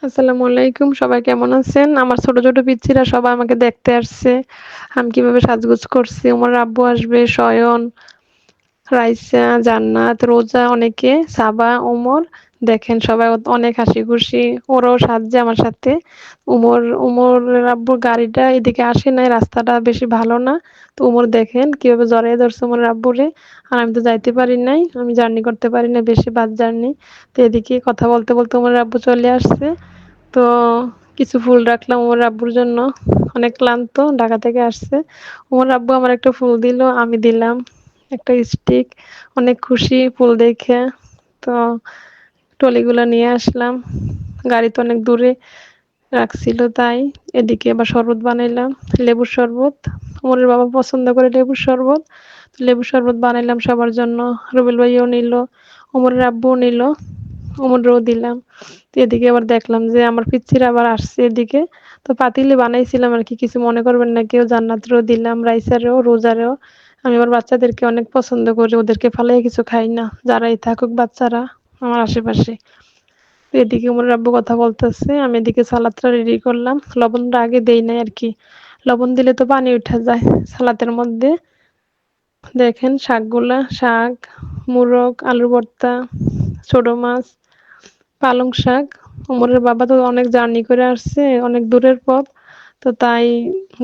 আসসালামু আলাইকুম। সবাই কেমন আছেন? আমার ছোট, ছোট পিচ্চিরা সবাই আমাকে দেখতে আসছে। আমি কিভাবে সাজগোজ করছি। আমার আব্বু আসবে, সয়ন, রাইসা, জান্নাত, রোজা, অনেকে, সাবা, ওমর। দেখেন সবাই অনেক হাসি খুশি। ওরাও সাজছে আমার সাথে। ওমরের আব্বুর গাড়িটা এদিকে আসে নাই, রাস্তাটা বেশি ভালো না। তো ওমর দেখেন কিভাবে জড়ায় ধরছে ওমরের আব্বুরে। আর আমি তো যাইতে পারি নাই। আমি জার্নি করতে পারি না, বেশি বাস জার্নি। তো এদিকে কথা বলতে, বলতে ওমরের আব্বু চলে আসছে। তো কিছু ফুল রাখলাম ওমর আব্বুর জন্য। অনেক ক্লান্ত, ঢাকা থেকে আসছে। ওমর আব্বু আমার একটা ফুল দিল, আমি দিলাম একটা স্টিক। অনেক খুশি ফুল দেখে। তো ট্রলিগুলো নিয়ে আসলাম। গাড়ি তো অনেক দূরে রাখছিল তাই। এদিকে আবার শরবত বানাইলাম, লেবুর শরবত। ওমরের বাবা পছন্দ করে লেবুর শরবত। তো লেবুর শরবত বানাইলাম সবার জন্য। রুবেল ভাইও নিল, ওমরের আব্বুও নিল, ওমরেরও দিলাম। তো এদিকে আবার দেখলাম যে আমার পিচ্চিরা আবার আসছে এদিকে। তো পাতিলে বানাইছিলাম আরকি, কিছু মনে করবেন না কেউ। জান্নাতেরও দিলাম, রাইসারেও, রোজারেও। আমি আমার বাচ্চাদেরকে অনেক পছন্দ করি। ওদেরকে ফালাইয়া কিছু খাই না। যারাই থাকুক বাচ্চারা আমার আশেপাশে। তো এদিকে আমার আব্বু কথা বলতেছে, আমি এদিকে সালাদটা রেডি করলাম। লবণটা আগে দেই নাই আরকি। লবণ দিলে তো পানি উঠা যায় সালাদের মধ্যে। দেখেন শাকগুলা, শাক, মুরগ, আলুর ভর্তা, ছোট মাছ, পালং শাক। ওমরের বাবা তো অনেক জার্নি করে আসছে, অনেক দূরের পথ। তো তাই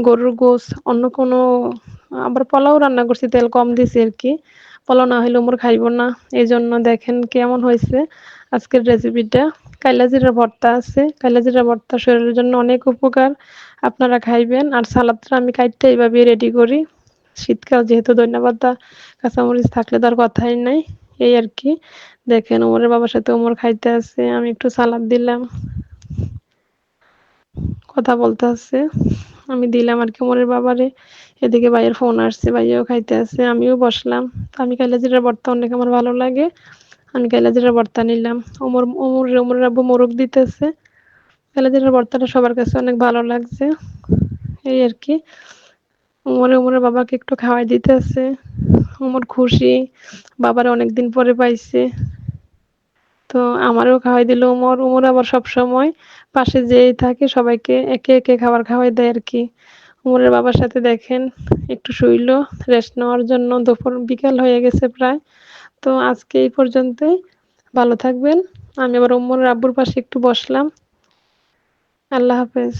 গরুর গোশ, অন্য কোনো, আবার পোলাও রান্না করছি, তেল কম দিছি আরকি। পোলাও না হইলে ওমর খাইব না। এইজন্য দেখেন কেমন হইছে আজকের রেসিপিটা। কাইলা জিরার ভর্তা আছে। কাইলা জিরার ভর্তা শরীরের জন্য অনেক উপকার। আপনারা খাইবেন। আর সালাদটা আমি কাইট্টা এভাবেই রেডি করি। শীতকাল যেহেতু ধইন্যাপাতা, কাঁচামরিচ থাকলে তো আর কথাই নাই। এই আরকি। দেখেন ওমরের বাবার সাথে ওমর খাইতে আছে। আমি একটু সালাদ দিলাম। কথা বলতে আছে। আমি দিলাম আরকি ওমরের বাবারে। এদিকে ভাইয়ের ফোন আসছে। ভাইয়াও খাইতে আছে। আমিও বসলাম। তো আমি কাইলা জিরার ভর্তা অনেক আমার ভালো লাগে। আমি কাইলা জিরার ভর্তা নিলাম। ওমরের আব্বু মোরগ দিতেছে। কাইলা জিরার ভর্তাটা সবার কাছে অনেক ভালো লাগছে। এই আরকি। ওমরের বাবাকে একটু খাওয়াই দিতেছে। ওমর খুশি। বাবারে অনেকদিন পরে পাইছে। তো আমারও খাওয়াই দিল ওমর। ওমর আবার সবসময় পাশে যেই থাকে সবাইকে একে, একে খাবার খাওয়াই দেয় আরকি। ওমরের বাবার সাথে দেখেন একটু শুইলো রেস্ট নেওয়ার জন্য। দুপুর বিকাল হয়ে গেছে প্রায়। তো আজকে এই পর্যন্তই। ভালো থাকবেন। আমি আবার ওমরের আব্বুর পাশে একটু বসলাম। আল্লাহ হাফেজ।